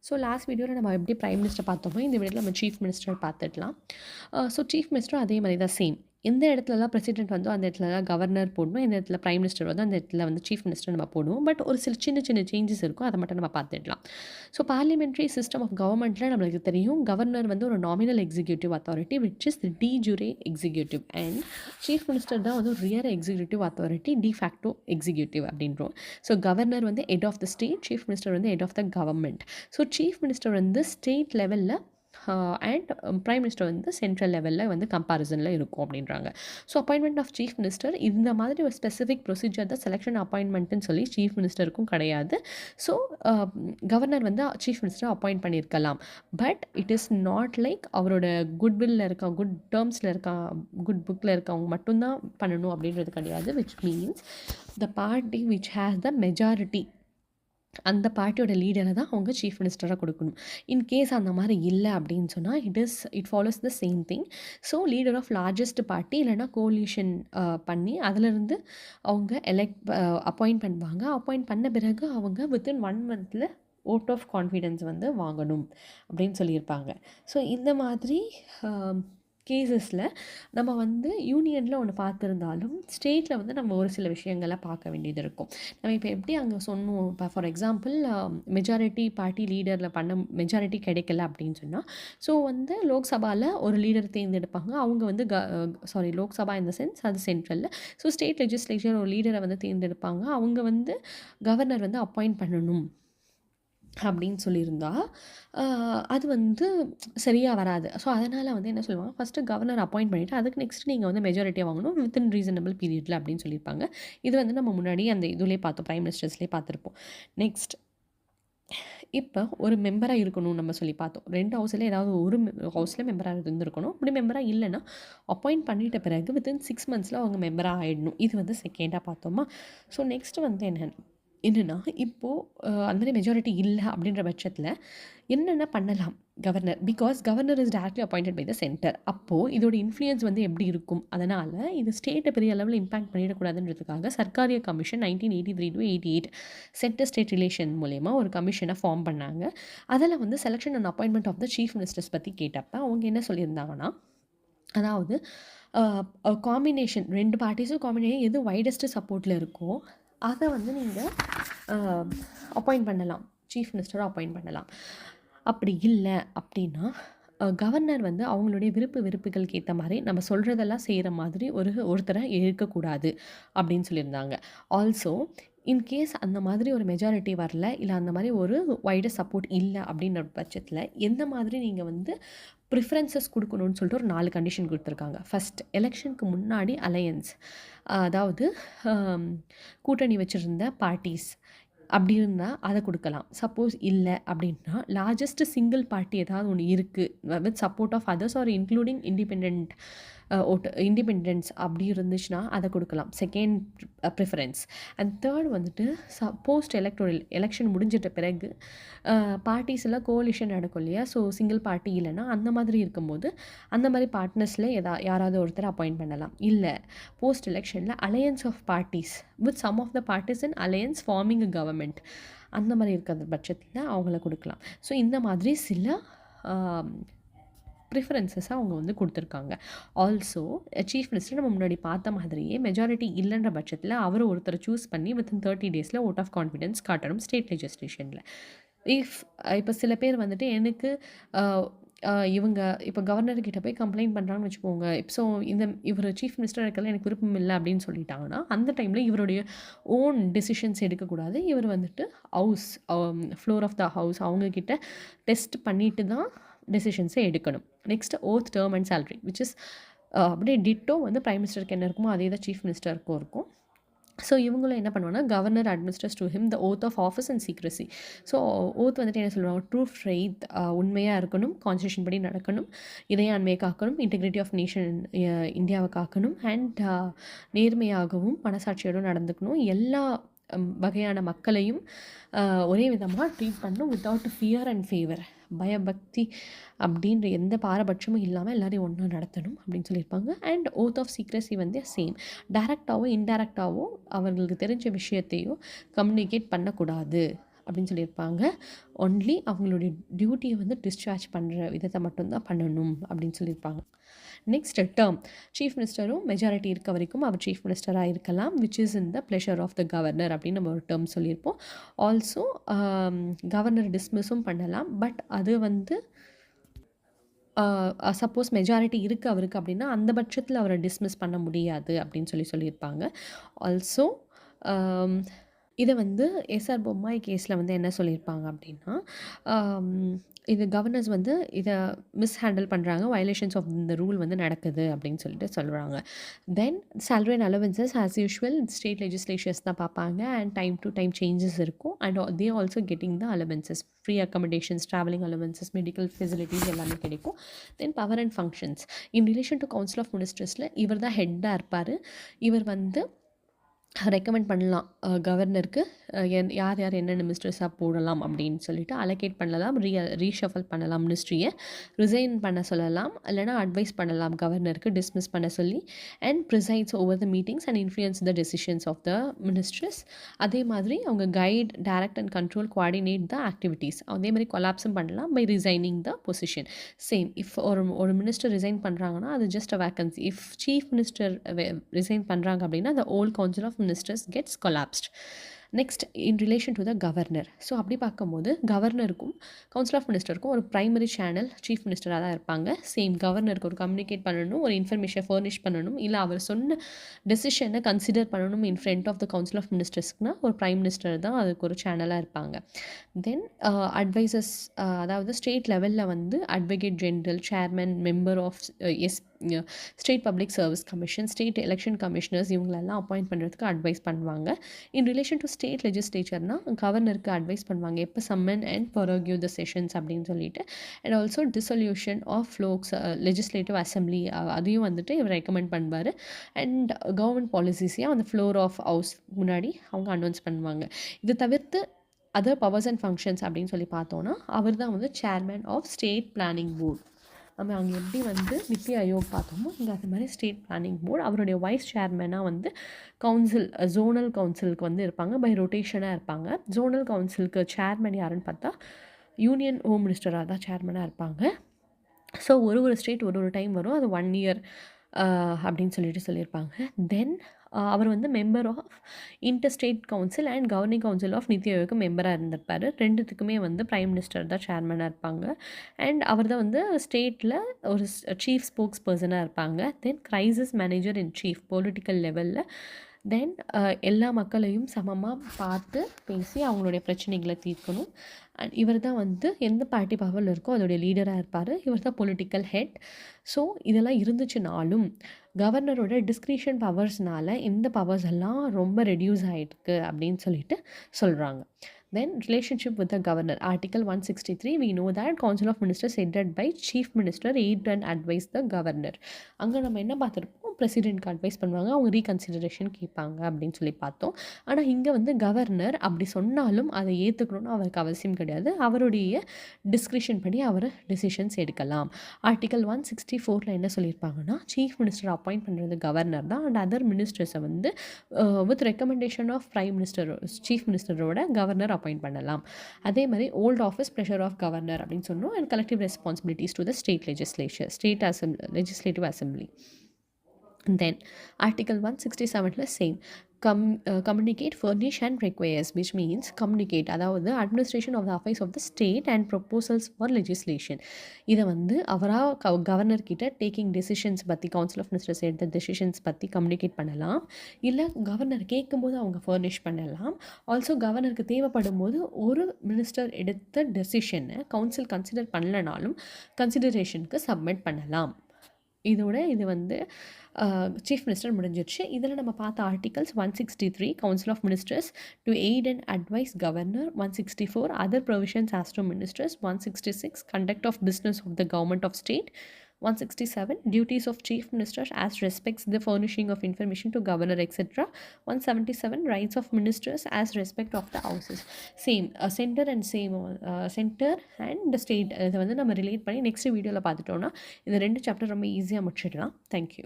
So last வீடியோவில் நம்ம எப்படி பிரைம் மினிஸ்டர் பார்த்தோமோ இந்த வீடியோவில் நம்ம சீஃப் மினிஸ்டர் பார்த்துடலாம். ஸோ சீஃப் மினிஸ்டரும் அதே மாதிரி தான் சேம். எந்த இடத்துலலாம் பிரசிடென்ட் வந்தோ அந்த இடத்துலலாம் கவர்னர் போடணும், எந்த இடத்துல பிரைம் மினிஸ்டர் வந்தோ அந்த இடத்துல வந்து சீஃப் மினிஸ்டர் நம்ம போடுவோம். பட் ஒரு சில சின்ன சின்ன சேஞ்சஸ் இருக்கும், அதை மட்டும் நம்ம பார்த்துடலாம். ஸோ பார்லிமெண்ட்ரி சிஸ்டம் ஆஃப் கவர்மெண்ட்டில் நம்மளுக்கு தெரியும், கவர்னர் வந்து ஒரு nominal executive authority which is de jure executive, and chief minister தான் வந்து ஒரு real executive authority, de facto executive அப்படின்றோம். ஸோ கவர்னர் வந்து head of the state, chief minister வந்து head of the government. So chief minister வந்து state லெவலில் and prime minister வந்து central லெவலில் வந்து கம்பேரிசனில் இருக்கும் அப்படின்றாங்க. So appointment of chief minister இந்த மாதிரி ஒரு ஸ்பெசிஃபிக் ப்ரொசீஜர் தான் செலெக்ஷன் அப்பாயின்மெண்ட்டுன்னு சொல்லி சீஃப் மினிஸ்டருக்கும் கிடையாது. ஸோ கவர்னர் வந்து சீஃப் மினிஸ்டர் அப்பாயிண்ட் பண்ணியிருக்கலாம். But it is not like அவரோட குட்வில்ல இருக்க, குட் டேர்ம்ஸில் இருக்க, குட் புக்கில் இருக்கவங்க மட்டும்தான் பண்ணணும் அப்படின்றது கிடையாது. Which means the party which has the majority, அந்த பார்ட்டியோட லீடரை தான் அவங்க சீஃப் மினிஸ்டராக கொடுக்கணும். இன்கேஸ் அந்த மாதிரி இல்லை அப்படின்னு சொன்னால் it follows the same thing. So leader of largest party இல்லைனா கோலிஷன் பண்ணி அதிலிருந்து அவங்க அப்பாயிண்ட் பண்ணுவாங்க. அப்பாயிண்ட் பண்ண பிறகு அவங்க வித்தின் 1 மந்தில் ஓட் ஆஃப் கான்ஃபிடென்ஸ் வந்து வாங்கணும் அப்படின்னு சொல்லியிருப்பாங்க. ஸோ இந்த மாதிரி கேசஸில் நம்ம வந்து யூனியனில் ஒன்று பார்த்துருந்தாலும் ஸ்டேட்டில் வந்து நம்ம ஒரு சில விஷயங்களை பார்க்க வேண்டியது இருக்கும். நம்ம இப்போ எப்படி அங்கே சொன்னோம், இப்போ ஃபார் எக்ஸாம்பிள் மெஜாரிட்டி பார்ட்டி லீடரில் பண்ண மெஜாரிட்டி கிடைக்கல அப்படின்னு சொன்னால், ஸோ வந்து லோக்சபாவில் ஒரு லீடர் தேர்ந்தெடுப்பாங்க. அவங்க வந்து லோக்சபா இந்த சென்ஸ் அது சென்ட்ரலில். ஸோ ஸ்டேட் லெஜிஸ்லேச்சர் ஒரு லீடரை வந்து தேர்ந்தெடுப்பாங்க. அவங்க வந்து கவர்னர் வந்து அப்பாயிண்ட் பண்ணணும் அப்படின்னு சொல்லியிருந்தா அது வந்து சரியாக வராது. ஸோ அதனால் வந்து என்ன சொல்லுவாங்க, ஃபஸ்ட்டு கவர்னர் அப்பாயிண்ட் பண்ணிவிட்டு அதுக்கு நெக்ஸ்ட் நீங்கள் வந்து மெஜாரிட்டியாக வாங்கணும் வித்தின் ரீசனபிள் பீரியடில் அப்படின்னு சொல்லியிருப்பாங்க. இது வந்து நம்ம முன்னாடி அந்த இதுலேயே பார்த்தோம், பிரைம் மினிஸ்டர்ஸ்லேயே பார்த்துருப்போம். நெக்ஸ்ட் இப்போ ஒரு மெம்பராக இருக்கணும் நம்ம சொல்லி பார்த்தோம். 2 ஹவுஸில் ஏதாவது ஒரு ஹவுஸில் மெம்பராக இருந்திருக்கணும். அப்படி மெம்பராக இல்லைன்னா அப்பாயிண்ட் பண்ணிட்ட பிறகு வித்தின் 6 மந்த்ஸில் அவங்க மெம்பராக ஆகிடணும். இது வந்து செகண்டாக பார்த்தோமா. ஸோ நெக்ஸ்ட்டு வந்து என்னென்னா இப்போது அந்த மாதிரி மெஜாரிட்டி இல்லை அப்படின்ற பட்சத்தில் என்னென்ன பண்ணலாம் governor, because governor is directly appointed by the centre. அப்போது இதோட இன்ஃப்ளூயன்ஸ் வந்து எப்படி இருக்கும், அதனால் இது ஸ்டேட்டை பெரிய அளவில் இம்பாக்ட் பண்ணிடக்கூடாதுன்றதுக்காக Sarkaria commission 1983 to 88 centre state relation மூலயமா ஒரு கமிஷனை ஃபார்ம் பண்ணாங்க. அதில் வந்து selection and appointment of the chief ministers பற்றி கேட்டப்போ அவங்க என்ன சொல்லியிருந்தாங்கன்னா, அதாவது காம்பினேஷன் 2 பார்ட்டிஸும் காம்பினேஷன் எது வைடஸ்ட்டு சப்போர்ட்டில் இருக்கோ அதை வந்து நீங்கள் அப்பாயிண்ட் பண்ணலாம், சீஃப் மினிஸ்டரை அப்பாயிண்ட் பண்ணலாம். அப்படி இல்லை அப்படின்னா கவர்னர் வந்து அவங்களுடைய வெறுப்புகளுக்கு ஏற்ற மாதிரி நம்ம சொல்கிறதெல்லாம் செய்கிற மாதிரி ஒருத்தரை இருக்கக்கூடாது அப்படின்னு சொல்லியிருந்தாங்க. ஆல்சோ இன்கேஸ் அந்த மாதிரி ஒரு மெஜாரிட்டி வரல, இல்லை அந்த மாதிரி ஒரு வைடர் சப்போர்ட் இல்லை அப்படின்ற பட்சத்தில் எந்த மாதிரி நீங்கள் வந்து ப்ரிஃபரன்சஸ் கொடுக்கணும்னு சொல்லிட்டு ஒரு 4 கண்டிஷன் கொடுத்துருக்காங்க. ஃபஸ்ட், எலெக்ஷனுக்கு முன்னாடி அலையன்ஸ், அதாவது கூட்டணி வச்சுருந்த பார்ட்டிஸ் அப்படி இருந்தால் அதை கொடுக்கலாம். சப்போஸ் இல்லை அப்படின்னா லார்ஜஸ்ட் சிங்கிள் பார்ட்டி ஏதாவது ஒன்று இருக்குது with support of others or including independents அப்படி இருந்துச்சுன்னா அதை கொடுக்கலாம், செகண்ட் ப்ரிஃபரன்ஸ். அண்ட் தேர்ட் வந்துட்டு போஸ்ட் எலெக்ஷன் முடிஞ்சிட்ட பிறகு பார்ட்டிஸில் கோலிஷன் நடக்கும் இல்லையா. ஸோ சிங்கிள் பார்ட்டி இல்லைன்னா அந்த மாதிரி இருக்கும்போது அந்த மாதிரி பார்ட்னர்ஸில் யாராவது ஒருத்தர் அப்பாயிண்ட் பண்ணலாம். இல்லை போஸ்ட் எலெக்ஷனில் alliance of parties with some of the parties in alliance forming a government அந்த மாதிரி இருக்கிற பட்சத்தில் அவங்கள கொடுக்கலாம். ஸோ இந்த மாதிரி சில ப்ரிஃபரன்சஸாக அவங்க வந்து கொடுத்துருக்காங்க. ஆல்சோ சீஃப் மினிஸ்டர் நம்ம முன்னாடி பார்த்த மாதிரியே மெஜாரிட்டி இல்லைன்ற பட்சத்தில் அவர் ஒருத்தரை சூஸ் பண்ணி வித்தின் 30 டேஸில் ஓட் ஆஃப் கான்ஃபிடென்ஸ் காட்டணும் ஸ்டேட் லெஜிஸ்லேஷனில். இப்போ சில பேர் வந்துட்டு எனக்கு இவங்க இப்போ கவர்னர்கிட்ட போய் கம்ப்ளைண்ட் பண்ணுறாங்கன்னு வச்சுக்கோங்க. இவர் சீஃப் மினிஸ்டர் இருக்கல எனக்கு விருப்பம் இல்லை அப்படின்னு சொல்லிட்டாங்கன்னா அந்த டைமில் இவருடைய ஓன் டெசிஷன்ஸ் எடுக்கக்கூடாது. இவர் வந்துட்டு ஃப்ளோர் ஆஃப் த ஹவுஸ் அவங்கக்கிட்ட டெஸ்ட் பண்ணிட்டு தான் டெசிஷன்ஸை எடுக்கணும். Next oath, term and salary which is அப்படியே டிட்டோ வந்து பிரைம் மினிஸ்டருக்கு என்ன இருக்குமோ அதே தான் சீஃப் மினிஸ்டருக்கும் இருக்கும். ஸோ இவங்களும் என்ன பண்ணுவாங்கன்னா, governor administers to him the oath of office and secrecy. So oath வந்துட்டு என்ன சொல்லுவாங்க, ட்ரூ ஃபெய்த், உண்மையாக இருக்கணும், கான்ஸ்டியூஷன் படி நடக்கணும், இறையாண்மையை காக்கணும், இன்டெகிரிட்டி ஆஃப் நேஷன் இந்தியாவை காக்கணும், அண்ட் நேர்மையாகவும் மனசாட்சியோடும் நடந்துக்கணும், எல்லா வகையான மக்களையும் ஒரே விதமாக ட்ரீட் பண்ணணும், வித்தவுட் ஃபியர் அண்ட் ஃபேவர், பயபக்தி அப்படின்ற எந்த பாரபட்சமும் இல்லாமல் எல்லோரையும் ஒன்றா நடத்தணும் அப்படின்னு சொல்லியிருப்பாங்க. அண்ட் ஓத் ஆஃப் சீக்ரஸி வந்து சேம், டைரக்டாவோ இன்டைரக்டாவோ அவர்களுக்கு தெரிஞ்ச விஷயத்தையோ கம்யூனிகேட் பண்ணக்கூடாது அப்படின்னு சொல்லியிருப்பாங்க. ஒன்லி அவங்களுடைய டியூட்டியை வந்து டிஸ்சார்ஜ் பண்ணுற விதத்தை மட்டும்தான் பண்ணணும் அப்படின்னு சொல்லியிருப்பாங்க. நெக்ஸ்ட் டேர்ம், சீஃப் மினிஸ்டரும் மெஜாரிட்டி இருக்க வரைக்கும் அவர் சீஃப் மினிஸ்டராக இருக்கலாம், which is in the pleasure of the governor அப்படின்னு நம்ம ஒரு டேர்ம் சொல்லியிருப்போம். ஆல்சோ கவர்னர் டிஸ்மிஸும் பண்ணலாம். பட் அது வந்து சப்போஸ் மெஜாரிட்டி இருக்குது அவருக்கு அப்படின்னா அந்த பட்சத்தில் அவரை டிஸ்மிஸ் பண்ண முடியாது அப்படின்னு சொல்லியிருப்பாங்க. ஆல்சோ இதை வந்து எஸ்ஆர் பொம்மாய் கேஸில் வந்து என்ன சொல்லியிருப்பாங்க அப்படின்னா, இது கவர்னர்ஸ் வந்து இதை மிஸ்ஹேண்டில் பண்ணுறாங்க, வயலேஷன்ஸ் ஆஃப் இந்த ரூல் வந்து நடக்குது அப்படின்னு சொல்லிட்டு சொல்கிறாங்க. Then salary and allowances as usual state legislatures தான் பார்ப்பாங்க. And time to time changes இருக்கும். And they also getting the allowances, free accommodations, travelling allowances, medical facilities எல்லாமே கிடைக்கும். Then power and functions in relation to council of மினிஸ்டர்ஸில் இவர் தான் ஹெட்டாக இருப்பார். இவர் வந்து ரெக்கமெண்ட் பண்ணலாம் கவர்னருக்கு யார் யார் என்னென்ன மினிஸ்டர்ஸாக போடலாம் அப்படின்னு சொல்லிட்டு அலோகேட் பண்ணலாம், ரீஷஃபல் பண்ணலாம், மினிஸ்ட்ரியை ரிசைன் பண்ண சொல்லலாம், இல்லைனா அட்வைஸ் பண்ணலாம் கவர்னருக்கு டிஸ்மிஸ் பண்ண சொல்லி. And presides over the meetings and influence the decisions of the ministers. அதே மாதிரி அவங்க guide, direct and control, coordinate the activities. அதே மாதிரி கொலாப்ஸும் பண்ணலாம் by resigning the position. Same if ஒரு மினிஸ்டர் ரிசைன் பண்ணுறாங்கன்னா அது just a vacancy. If chief minister resign பண்ணுறாங்க அப்படின்னா the whole council of ministers gets collapsed. Next in relation to the governor. So அப்படி பார்க்கும்போது கவர்னருக்கும் கவுன்சில் ஆஃப் மினிஸ்டருக்கும் ஒரு primary channel chief மினிஸ்டராக தான் இருப்பாங்க. சேம் கவர்னருக்கு ஒரு கம்யூனிகேட் பண்ணணும், ஒரு இன்ஃபர்மேஷன் ஃபர்னிஷ் பண்ணணும், இல்லை அவர் சொன்ன டெசிஷனை கன்சிடர் பண்ணணும் in front of the council of மினிஸ்டர்ஸ்க்குனா ஒரு ப்ரைம் மினிஸ்டர் தான் அதுக்கு ஒரு சேனலாக இருப்பாங்க. தென் அட்வைசஸ், அதாவது ஸ்டேட் லெவலில் வந்து advocate general, chairman, member of state public service commission, state election commissioners இவங்களெல்லாம் அப்பாயிண்ட் பண்ணுறதுக்கு அட்வைஸ் பண்ணுவாங்க. இன் ரிலேஷன் டு ஸ்டேட் லெஜிஸ்லேச்சர்னா கவர்னருக்கு அட்வைஸ் பண்ணுவாங்க எப்போ summon and prorogue the sessions அப்படின்னு சொல்லிட்டு. And also dissolution of legislative assembly அதையும் வந்துட்டு இவர் ரெக்கமெண்ட் பண்ணுவார். அண்ட் கவர்மெண்ட் பாலிசிஸையும் அந்த ஃப்ளோர் ஆஃப் ஹவுஸ் முன்னாடி அவங்க அனௌன்ஸ் பண்ணுவாங்க. இது தவிர்த்து அதர் பவர்ஸ் அண்ட் ஃபங்க்ஷன்ஸ் அப்படின்னு சொல்லி பார்த்தோன்னா அவர் தான் வந்து chairman of state planning board. நம்ம அங்கே எப்படி வந்து நித்தி ஆயோக் பார்த்தோமோ இங்கே அது மாதிரி ஸ்டேட் பிளானிங் போர்டு. அவருடைய வைஸ் சேர்மனாக வந்து கவுன்சில், ஜோனல் கவுன்சிலுக்கு வந்து இருப்பாங்க, பை ரொட்டேஷனாக இருப்பாங்க. ஜோனல் கவுன்சிலுக்கு சேர்மன் யாருன்னு பார்த்தா யூனியன் ஹோம் மினிஸ்டராக தான் சேர்மனாக இருப்பாங்க. ஸோ ஒரு ஸ்டேட் ஒரு டைம் வரும், அது 1 இயர் அப்படின்னு சொல்லியிருப்பாங்க. தென் அவர் வந்து member of interstate council and governing council of Niti ஆயோக்கு மெம்பராக இருந்திருப்பார். ரெண்டுத்துக்குமே வந்து பிரைம் மினிஸ்டர் தான் சேர்மனாக இருப்பாங்க. அண்ட் அவர் தான் வந்து ஸ்டேட்டில் ஒரு சீஃப் ஸ்போக்ஸ் பர்சனாக இருப்பாங்க. Then crisis manager in chief political லெவலில். தென் எல்லா மக்களையும் சமமாக பார்த்து பேசி அவங்களுடைய பிரச்சனைகளை தீர்க்கணும். அண்ட் இவர் தான் வந்து எந்த பார்ட்டி பவரில் இருக்கோ அதோடைய லீடராக இருப்பார். இவர் தான் பொலிட்டிக்கல் ஹெட். ஸோ இதெல்லாம் இருந்துச்சுனாலும் கவர்னரோட டிஸ்க்ரிஷன் பவர்ஸ்னால் இந்த பவர்ஸ் எல்லாம் ரொம்ப ரெடியூஸ் ஆகிருக்கு அப்படின்னு சொல்லிட்டு சொல்கிறாங்க. Then relationship with the governor. Article 163, we know that Council of Ministers headed by Chief Minister aid and advise the governor. அங்கே நம்ம என்ன பார்த்துருப்போம், பிரசிடென்ட்க்கு அட்வைஸ் பண்ணுவாங்க, அவங்க ரீகன்சிடரேஷன் கேட்பாங்க அப்படின்னு சொல்லி பார்த்தோம். ஆனால் இங்கே வந்து கவர்னர் அப்படி சொன்னாலும் அதை ஏற்றுக்கணும்னு அவருக்கு அவசியம் கிடையாது. அவருடைய டிஸ்கிரிஷன் படி அவர் டெசிஷன்ஸ் எடுக்கலாம். ஆர்டிகல் 164 என்ன சொல்லியிருப்பாங்கன்னா, சீஃப் மினிஸ்டர் அப்பாயிண்ட் பண்ணுறது கவர்னர் தான். அண்ட் அதர் மினிஸ்டர்ஸை வந்து with recommendation of prime minister, chief மினிஸ்டரோட கவர்னர் அப்பாயிண்ட் பண்ணலாம். அதே மாதிரி hold office pleasure of governor அப்படின்னு சொன்னோம். And collective responsibilities to the state legislature, state legislative assembly. Then Article 167 same communicate, furnish and requires, which means communicate, அதாவது administration of the affairs of the state and proposals for legislation. இதை வந்து அவராக governor கிட்ட taking decisions பற்றி, council of ministers எடுத்த decisions பற்றி communicate பண்ணலாம். இல்லை கவர்னர் கேட்கும்போது அவங்க ஃபர்னிஷ் பண்ணலாம். ஆல்சோ கவர்னருக்கு தேவைப்படும் போது ஒரு மினிஸ்டர் எடுத்த டெசிஷனை கவுன்சில் கன்சிடர் பண்ணலனாலும் கன்சிடரேஷனுக்கு சப்மிட் பண்ணலாம். இதோட இது வந்து சீஃப் மினிஸ்டர் முடிஞ்சிருச்சு. இதில் நம்ம பார்த்த articles 163 council of ministers to aid and advise governor, 164 other provisions as to ministers, 166 conduct of business of the government of state, 167 duties of chief minister as respects the furnishing of information to governor etc. 177 rights of ministers as respect of the houses. Same center and same center and state இதை வந்து நம்ம relate பண்ணி next வீடியோவில் பார்த்துட்டோன்னா இந்த 2 chapter ரொம்ப ஈஸியாக முடிச்சிடலாம். Thank you.